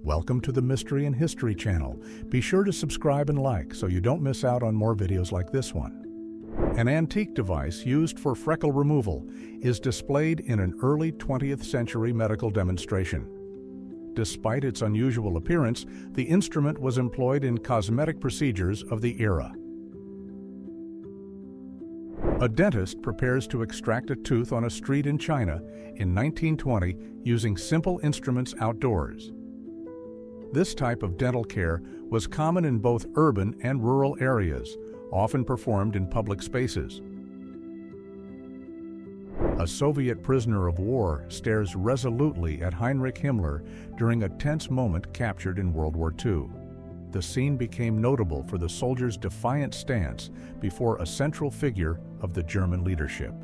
Welcome to the Mystery and History channel. Be sure to subscribe and like so you don't miss out on more videos like this one. An antique device used for freckle removal is displayed in an early 20th century medical demonstration. Despite its unusual appearance, the instrument was employed in cosmetic procedures of the era. A dentist prepares to extract a tooth on a street in China in 1920 using simple instruments outdoors. This type of dental care was common in both urban and rural areas, often performed in public spaces. A Soviet prisoner of war stares resolutely at Heinrich Himmler during a tense moment captured in World War II. The scene became notable for the soldier's defiant stance before a central figure of the German leadership.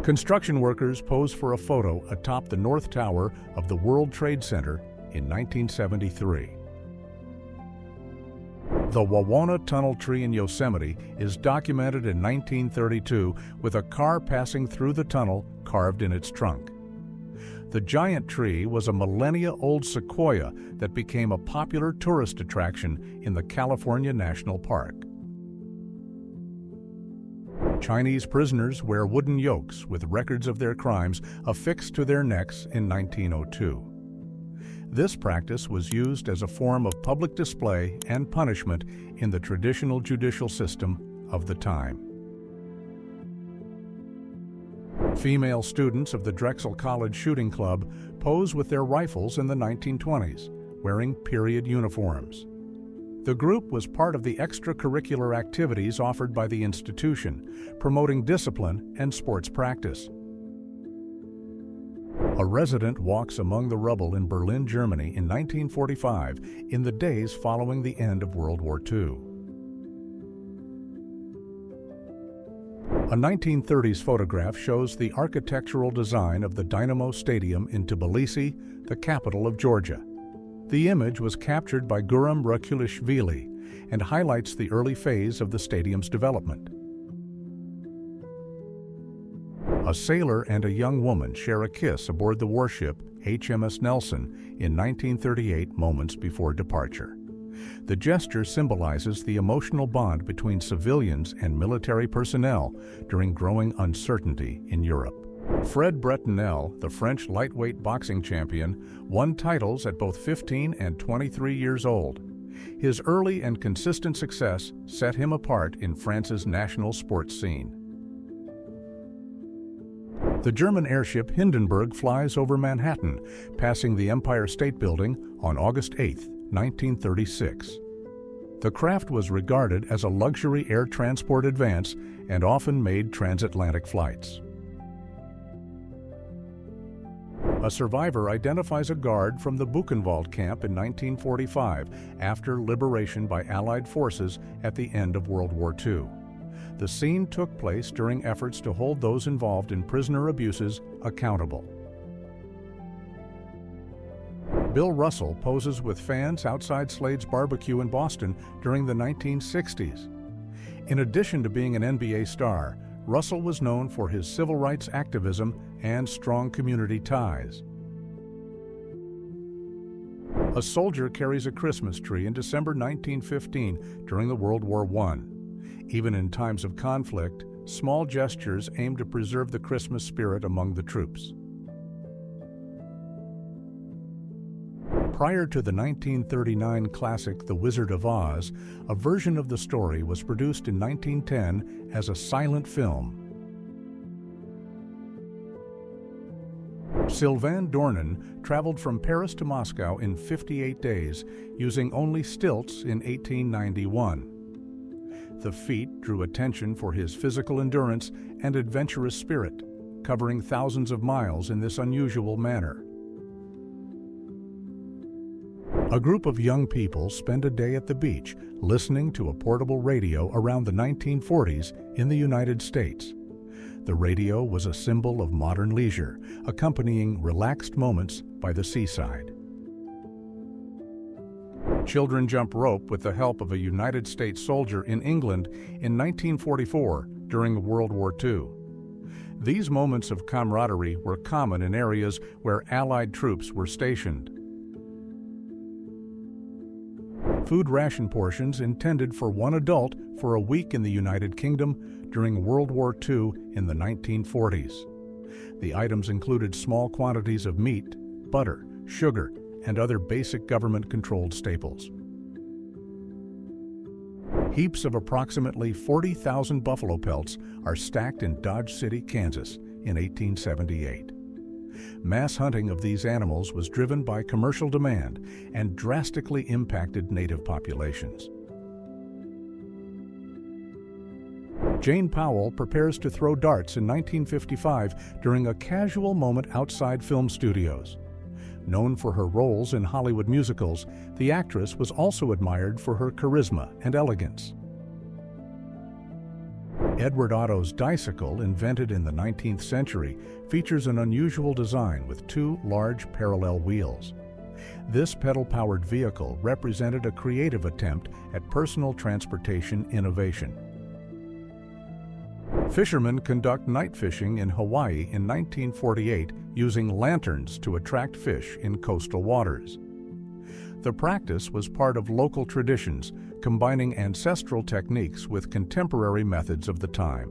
Construction workers pose for a photo atop the North Tower of the World Trade Center in 1973. The Wawona Tunnel tree in Yosemite is documented in 1932 with a car passing through the tunnel carved in its trunk. The giant tree was a millennia-old sequoia that became a popular tourist attraction in the California National Park. Chinese prisoners wear wooden yokes with records of their crimes affixed to their necks in 1902. This practice was used as a form of public display and punishment in the traditional judicial system of the time. Female students of the Drexel College Shooting Club pose with their rifles in the 1920s, wearing period uniforms. The group was part of the extracurricular activities offered by the institution, promoting discipline and sports practice. A resident walks among the rubble in Berlin, Germany in 1945, in the days following the end of World War II. A 1930s photograph shows the architectural design of the Dynamo Stadium in Tbilisi, the capital of Georgia. The image was captured by Guram Rakulishvili and highlights the early phase of the stadium's development. A sailor and a young woman share a kiss aboard the warship HMS Nelson in 1938, moments before departure. The gesture symbolizes the emotional bond between civilians and military personnel during growing uncertainty in Europe. Fred Bretonel, the French lightweight boxing champion, won titles at both 15 and 23 years old. His early and consistent success set him apart in France's national sports scene. The German airship Hindenburg flies over Manhattan, passing the Empire State Building on August 8, 1936. The craft was regarded as a luxury air transport advance and often made transatlantic flights. A survivor identifies a guard from the Buchenwald camp in 1945 after liberation by Allied forces at the end of World War II. The scene took place during efforts to hold those involved in prisoner abuses accountable. Bill Russell poses with fans outside Slade's barbecue in Boston during the 1960s. In addition to being an NBA star, Russell was known for his civil rights activism and strong community ties. A soldier carries a Christmas tree in December 1915 during the World War I. Even in times of conflict, small gestures aim to preserve the Christmas spirit among the troops. Prior to the 1939 classic The Wizard of Oz, a version of the story was produced in 1910 as a silent film. Sylvain Dornan traveled from Paris to Moscow in 58 days, using only stilts in 1891. The feat drew attention for his physical endurance and adventurous spirit, covering thousands of miles in this unusual manner. A group of young people spend a day at the beach listening to a portable radio around the 1940s in the United States. The radio was a symbol of modern leisure, accompanying relaxed moments by the seaside. Children jump rope with the help of a United States soldier in England in 1944 during World War II. These moments of camaraderie were common in areas where Allied troops were stationed. Food ration portions intended for one adult for a week in the United Kingdom during World War II in the 1940s. The items included small quantities of meat, butter, sugar, and other basic government-controlled staples. Heaps of approximately 40,000 buffalo pelts are stacked in Dodge City, Kansas in 1878. Mass hunting of these animals was driven by commercial demand and drastically impacted native populations. Jane Powell prepares to throw darts in 1955 during a casual moment outside film studios. Known for her roles in Hollywood musicals, the actress was also admired for her charisma and elegance. Edward Otto's bicycle, invented in the 19th century, features an unusual design with two large parallel wheels. This pedal-powered vehicle represented a creative attempt at personal transportation innovation. Fishermen conduct night fishing in Hawaii in 1948 using lanterns to attract fish in coastal waters. The practice was part of local traditions, combining ancestral techniques with contemporary methods of the time.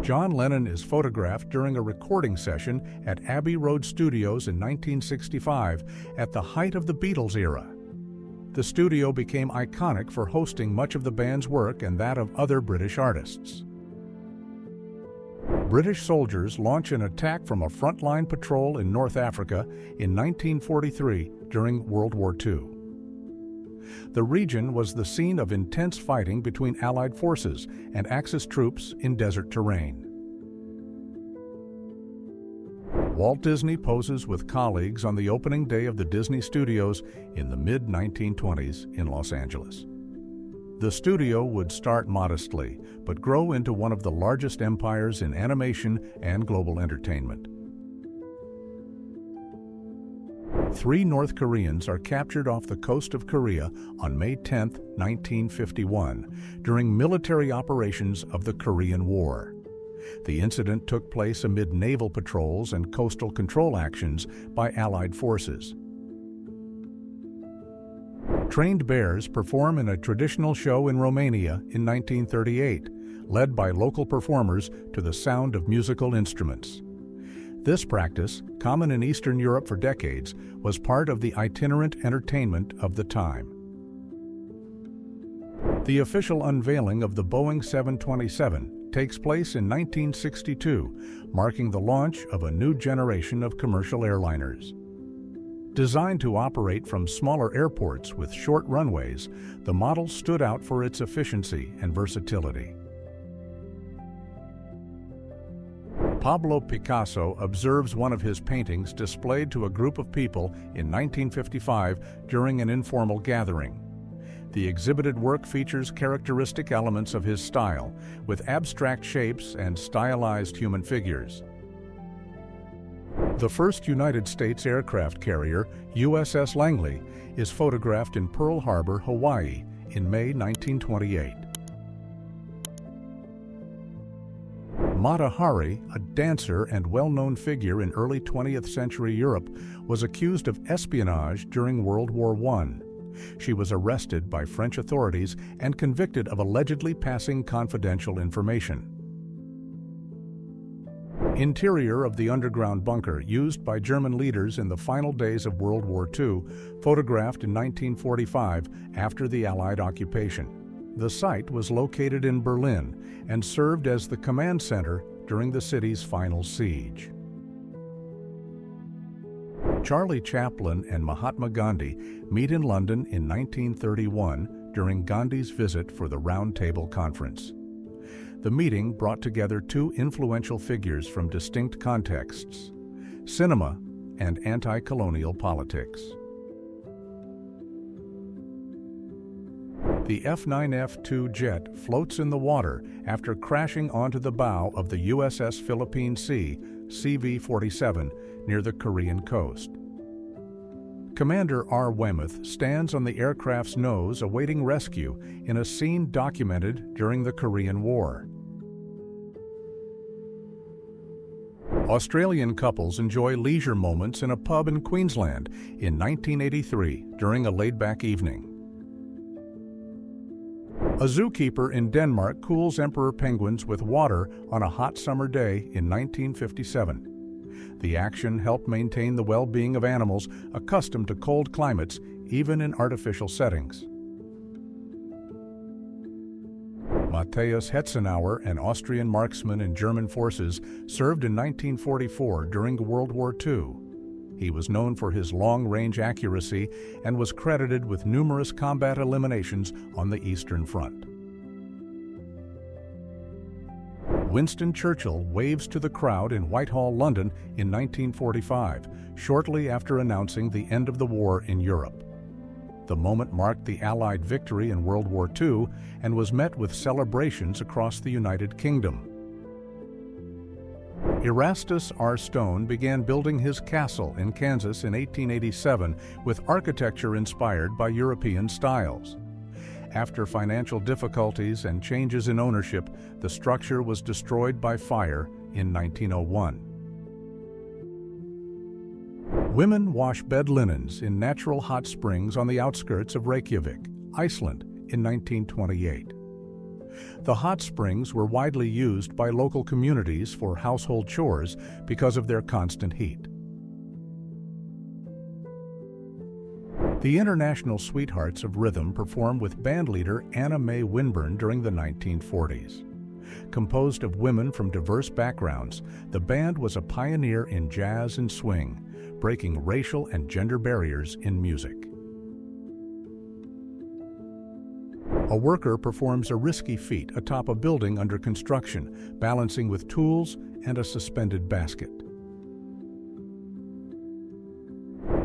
John Lennon is photographed during a recording session at Abbey Road Studios in 1965 at the height of the Beatles era. The studio became iconic for hosting much of the band's work and that of other British artists. British soldiers launch an attack from a frontline patrol in North Africa in 1943 during World War II. The region was the scene of intense fighting between Allied forces and Axis troops in desert terrain. Walt Disney poses with colleagues on the opening day of the Disney Studios in the mid-1920s in Los Angeles. The studio would start modestly, but grow into one of the largest empires in animation and global entertainment. 3 North Koreans are captured off the coast of Korea on May 10, 1951, during military operations of the Korean War. The incident took place amid naval patrols and coastal control actions by Allied forces. Trained bears perform in a traditional show in Romania in 1938, led by local performers to the sound of musical instruments. This practice, common in Eastern Europe for decades, was part of the itinerant entertainment of the time. The official unveiling of the Boeing 727 takes place in 1962, marking the launch of a new generation of commercial airliners. Designed to operate from smaller airports with short runways, the model stood out for its efficiency and versatility. Pablo Picasso observes one of his paintings displayed to a group of people in 1955 during an informal gathering. The exhibited work features characteristic elements of his style, with abstract shapes and stylized human figures. The first United States aircraft carrier, USS Langley, is photographed in Pearl Harbor, Hawaii, in May 1928. Mata Hari, a dancer and well-known figure in early 20th century Europe, was accused of espionage during World War I. She was arrested by French authorities and convicted of allegedly passing confidential information. Interior of the underground bunker used by German leaders in the final days of World War II, photographed in 1945 after the Allied occupation. The site was located in Berlin and served as the command center during the city's final siege. Charlie Chaplin and Mahatma Gandhi meet in London in 1931 during Gandhi's visit for the Round Table Conference. The meeting brought together 2 influential figures from distinct contexts: cinema and anti-colonial politics. The F-9F-2 jet floats in the water after crashing onto the bow of the USS Philippine Sea, CV-47, near the Korean coast. Commander R. Weymouth stands on the aircraft's nose awaiting rescue in a scene documented during the Korean War. Australian couples enjoy leisure moments in a pub in Queensland in 1983 during a laid-back evening. A zookeeper in Denmark cools emperor penguins with water on a hot summer day in 1957. The action helped maintain the well-being of animals accustomed to cold climates, even in artificial settings. Matthias Hetzenauer, an Austrian marksman in German forces, served in 1944 during World War II. He was known for his long-range accuracy and was credited with numerous combat eliminations on the Eastern Front. Winston Churchill waves to the crowd in Whitehall, London in 1945, shortly after announcing the end of the war in Europe. The moment marked the Allied victory in World War II and was met with celebrations across the United Kingdom. Erastus R. Stone began building his castle in Kansas in 1887 with architecture inspired by European styles. After financial difficulties and changes in ownership, the structure was destroyed by fire in 1901. Women wash bed linens in natural hot springs on the outskirts of Reykjavik, Iceland, in 1928. The hot springs were widely used by local communities for household chores because of their constant heat. The International Sweethearts of Rhythm performed with bandleader Anna Mae Winburn during the 1940s. Composed of women from diverse backgrounds, the band was a pioneer in jazz and swing, breaking racial and gender barriers in music. A worker performs a risky feat atop a building under construction, balancing with tools and a suspended basket.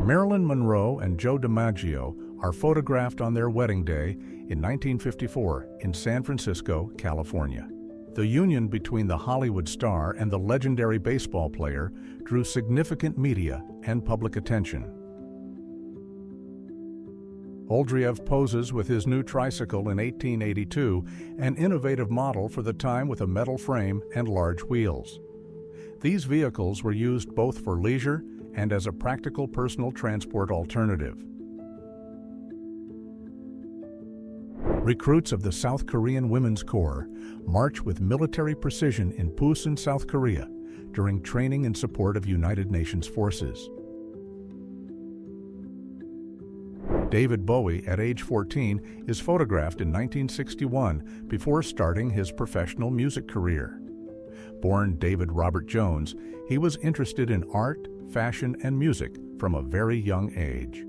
Marilyn Monroe and Joe DiMaggio are photographed on their wedding day in 1954 in San Francisco, California. The union between the Hollywood star and the legendary baseball player drew significant media and public attention. Oldriev poses with his new tricycle in 1882, an innovative model for the time with a metal frame and large wheels. These vehicles were used both for leisure and as a practical personal transport alternative. Recruits of the South Korean Women's Corps march with military precision in Pusan, South Korea, during training in support of United Nations forces. David Bowie, at age 14, is photographed in 1961 before starting his professional music career. Born David Robert Jones, he was interested in art, fashion, and music from a very young age.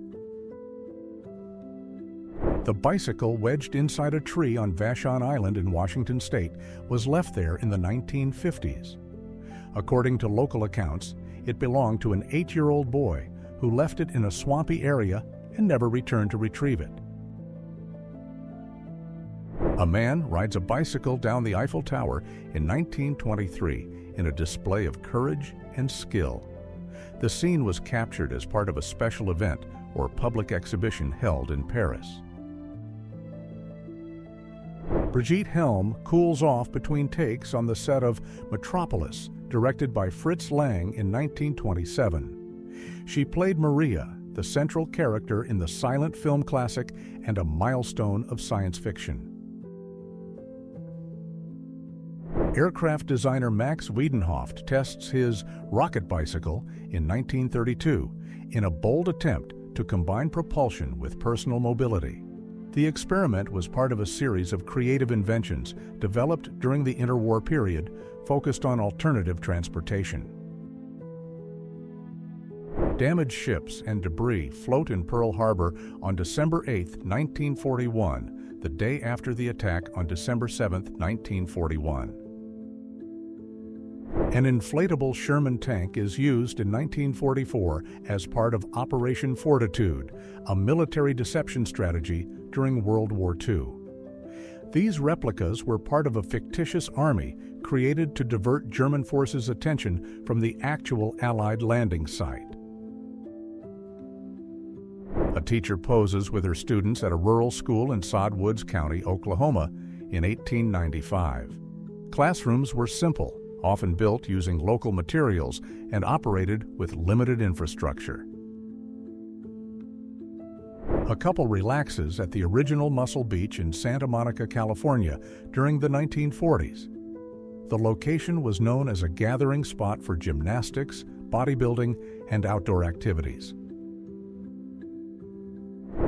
The bicycle wedged inside a tree on Vashon Island in Washington State was left there in the 1950s. According to local accounts, it belonged to an 8-year-old boy who left it in a swampy area and never returned to retrieve it. A man rides a bicycle down the Eiffel Tower in 1923 in a display of courage and skill. The scene was captured as part of a special event or public exhibition held in Paris. Brigitte Helm cools off between takes on the set of Metropolis, directed by Fritz Lang in 1927. She played Maria, the central character in the silent film classic and a milestone of science fiction. Aircraft designer Max Wiedenhoft tests his rocket bicycle in 1932 in a bold attempt to combine propulsion with personal mobility. The experiment was part of a series of creative inventions developed during the interwar period focused on alternative transportation. Damaged ships and debris float in Pearl Harbor on December 8, 1941, the day after the attack on December 7, 1941. An inflatable Sherman tank is used in 1944 as part of Operation Fortitude, a military deception strategy during World War II. These replicas were part of a fictitious army created to divert German forces' attention from the actual Allied landing site. A teacher poses with her students at a rural school in Sod Woods County, Oklahoma, in 1895. Classrooms were simple, often built using local materials and operated with limited infrastructure. A couple relaxes at the original Muscle Beach in Santa Monica, California during the 1940s. The location was known as a gathering spot for gymnastics, bodybuilding, and outdoor activities.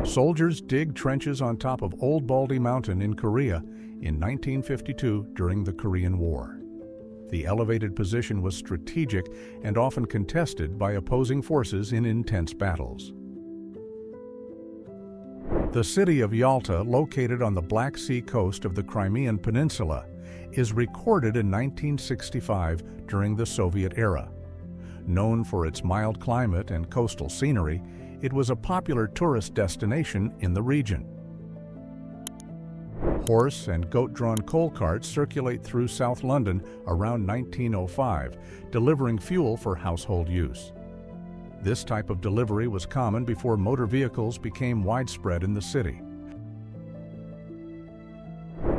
Soldiers dig trenches on top of Old Baldy Mountain in Korea in 1952 during the Korean War. The elevated position was strategic and often contested by opposing forces in intense battles. The city of Yalta, located on the Black Sea coast of the Crimean Peninsula, is recorded in 1965 during the Soviet era. Known for its mild climate and coastal scenery, it was a popular tourist destination in the region. Horse and goat-drawn coal carts circulate through South London around 1905, delivering fuel for household use. This type of delivery was common before motor vehicles became widespread in the city.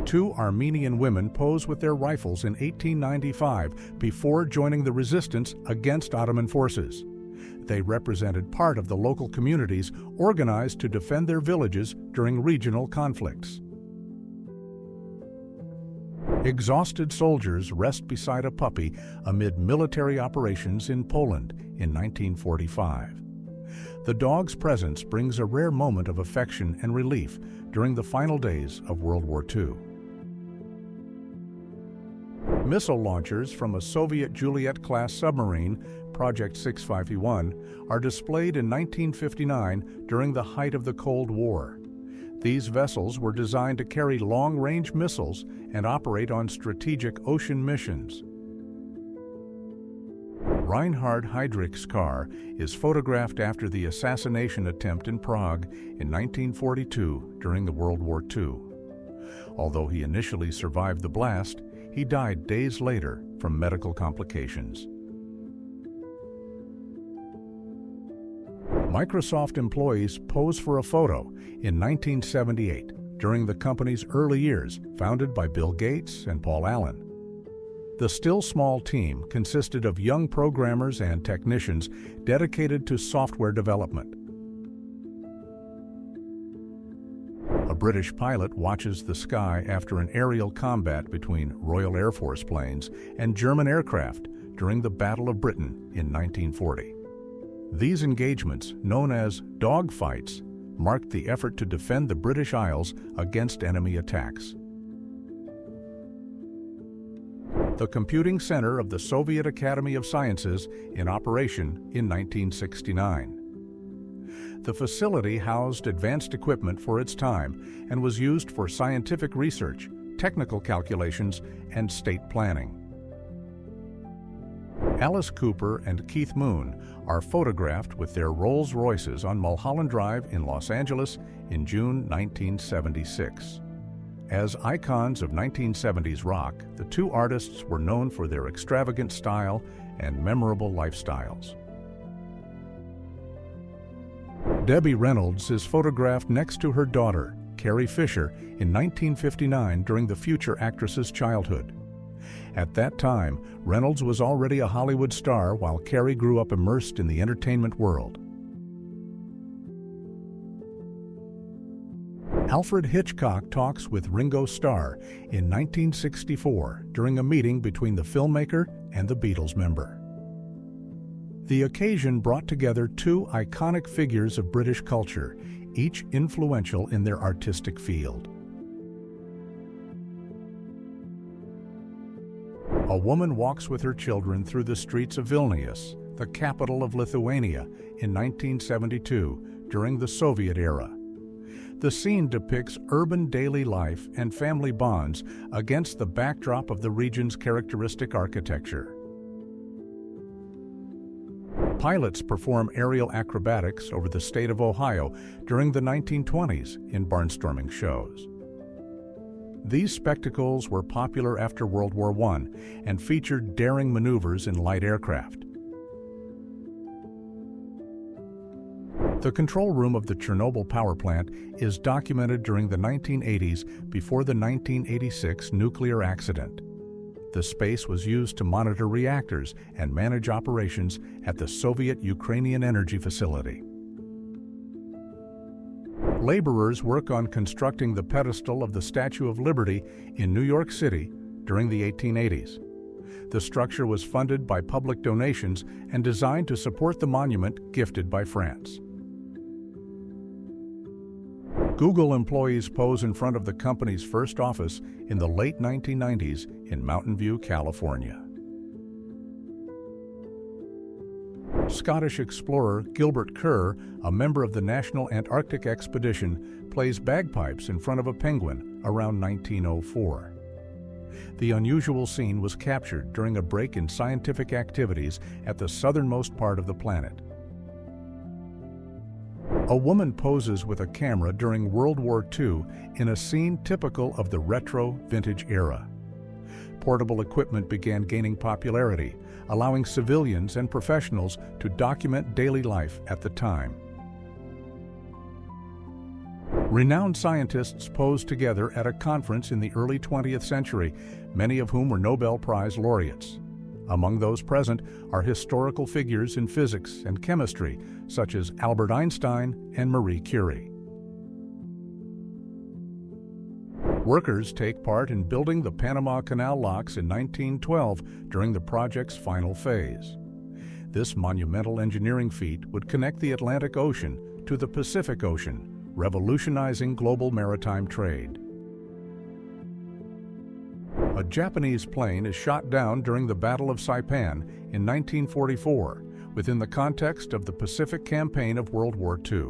Two Armenian women posed with their rifles in 1895 before joining the resistance against Ottoman forces. They represented part of the local communities organized to defend their villages during regional conflicts. Exhausted soldiers rest beside a puppy amid military operations in Poland in 1945. The dog's presence brings a rare moment of affection and relief during the final days of World War II. Missile launchers from a Soviet Juliet-class submarine, Project 651, are displayed in 1959 during the height of the Cold War. These vessels were designed to carry long-range missiles and operate on strategic ocean missions. Reinhard Heydrich's car is photographed after the assassination attempt in Prague in 1942 during the World War II. Although he initially survived the blast, he died days later from medical complications. Microsoft employees pose for a photo in 1978 during the company's early years, founded by Bill Gates and Paul Allen. The still small team consisted of young programmers and technicians dedicated to software development. A British pilot watches the sky after an aerial combat between Royal Air Force planes and German aircraft during the Battle of Britain in 1940. These engagements, known as dogfights, marked the effort to defend the British Isles against enemy attacks. The computing center of the Soviet Academy of Sciences in operation in 1969. The facility housed advanced equipment for its time and was used for scientific research, technical calculations, and state planning. Alice Cooper and Keith Moon are photographed with their Rolls-Royces on Mulholland Drive in Los Angeles in June 1976. As icons of 1970s rock, the two artists were known for their extravagant style and memorable lifestyles. Debbie Reynolds is photographed next to her daughter, Carrie Fisher, in 1959 during the future actress's childhood. At that time, Reynolds was already a Hollywood star while Carrie grew up immersed in the entertainment world. Alfred Hitchcock talks with Ringo Starr in 1964 during a meeting between the filmmaker and the Beatles member. The occasion brought together two iconic figures of British culture, each influential in their artistic field. A woman walks with her children through the streets of Vilnius, the capital of Lithuania, in 1972 during the Soviet era. The scene depicts urban daily life and family bonds against the backdrop of the region's characteristic architecture. Pilots perform aerial acrobatics over the state of Ohio during the 1920s in barnstorming shows. These spectacles were popular after World War I and featured daring maneuvers in light aircraft. The control room of the Chernobyl power plant is documented during the 1980s before the 1986 nuclear accident. The space was used to monitor reactors and manage operations at the Soviet Ukrainian Energy Facility. Laborers work on constructing the pedestal of the Statue of Liberty in New York City during the 1880s. The structure was funded by public donations and designed to support the monument gifted by France. Google employees pose in front of the company's first office in the late 1990s in Mountain View, California. Scottish explorer Gilbert Kerr, a member of the National Antarctic Expedition, plays bagpipes in front of a penguin around 1904. The unusual scene was captured during a break in scientific activities at the southernmost part of the planet. A woman poses with a camera during World War II in a scene typical of the retro vintage era. Portable equipment began gaining popularity, allowing civilians and professionals to document daily life at the time. Renowned scientists posed together at a conference in the early 20th century, many of whom were Nobel Prize laureates. Among those present are historical figures in physics and chemistry, such as Albert Einstein and Marie Curie. Workers take part in building the Panama Canal locks in 1912 during the project's final phase. This monumental engineering feat would connect the Atlantic Ocean to the Pacific Ocean, revolutionizing global maritime trade. A Japanese plane is shot down during the Battle of Saipan in 1944 within the context of the Pacific Campaign of World War II.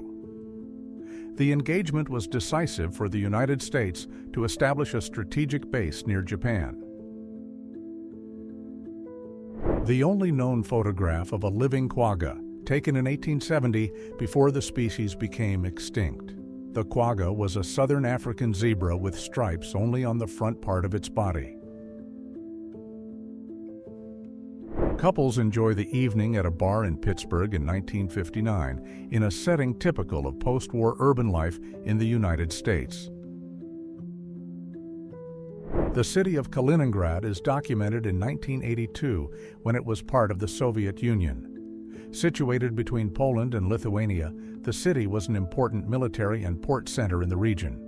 The engagement was decisive for the United States to establish a strategic base near Japan. The only known photograph of a living quagga, taken in 1870 before the species became extinct. The quagga was a southern African zebra with stripes only on the front part of its body. Couples enjoy the evening at a bar in Pittsburgh in 1959 in a setting typical of post-war urban life in the United States. The city of Kaliningrad is documented in 1982 when it was part of the Soviet Union. Situated between Poland and Lithuania, the city was an important military and port center in the region.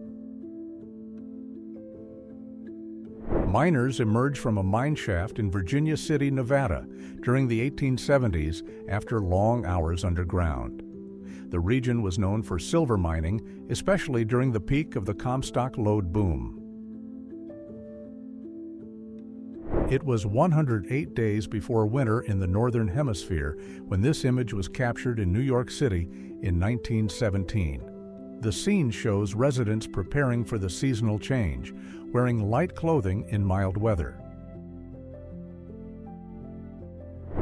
Miners emerged from a mine shaft in Virginia City, Nevada, during the 1870s after long hours underground. The region was known for silver mining, especially during the peak of the Comstock lode boom. It was 108 days before winter in the Northern Hemisphere when this image was captured in New York City in 1917. The scene shows residents preparing for the seasonal change, wearing light clothing in mild weather.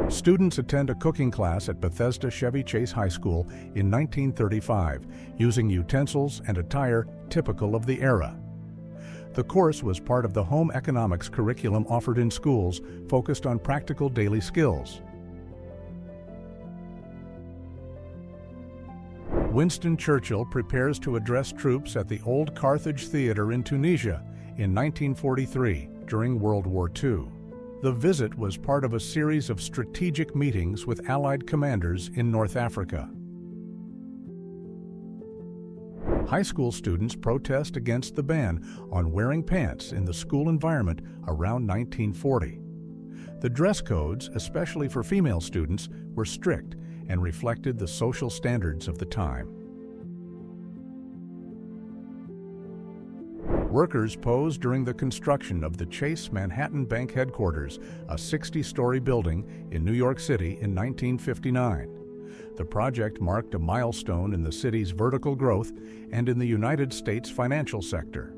Students attend a cooking class at Bethesda Chevy Chase High School in 1935, using utensils and attire typical of the era. The course was part of the home economics curriculum offered in schools, focused on practical daily skills. Winston Churchill prepares to address troops at the Old Carthage Theater in Tunisia in 1943 during World War II. The visit was part of a series of strategic meetings with Allied commanders in North Africa. High school students protest against the ban on wearing pants in the school environment around 1940. The dress codes, especially for female students, were strict and reflected the social standards of the time. Workers posed during the construction of the Chase Manhattan Bank headquarters, a 60-story building in New York City in 1959. The project marked a milestone in the city's vertical growth and in the United States financial sector.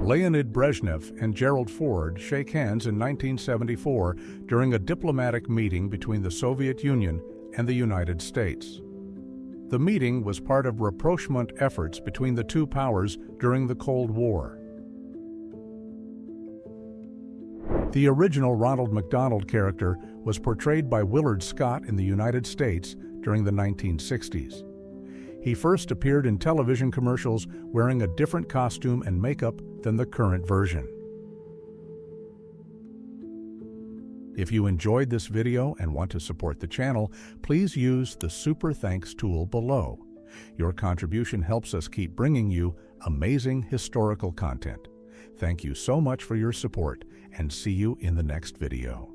Leonid Brezhnev and Gerald Ford shake hands in 1974 during a diplomatic meeting between the Soviet Union and the United States. The meeting was part of rapprochement efforts between the two powers during the Cold War. The original Ronald McDonald character was portrayed by Willard Scott in the United States during the 1960s. He first appeared in television commercials wearing a different costume and makeup than the current version. If you enjoyed this video and want to support the channel, please use the Super Thanks tool below. Your contribution helps us keep bringing you amazing historical content. Thank you so much for your support, and see you in the next video.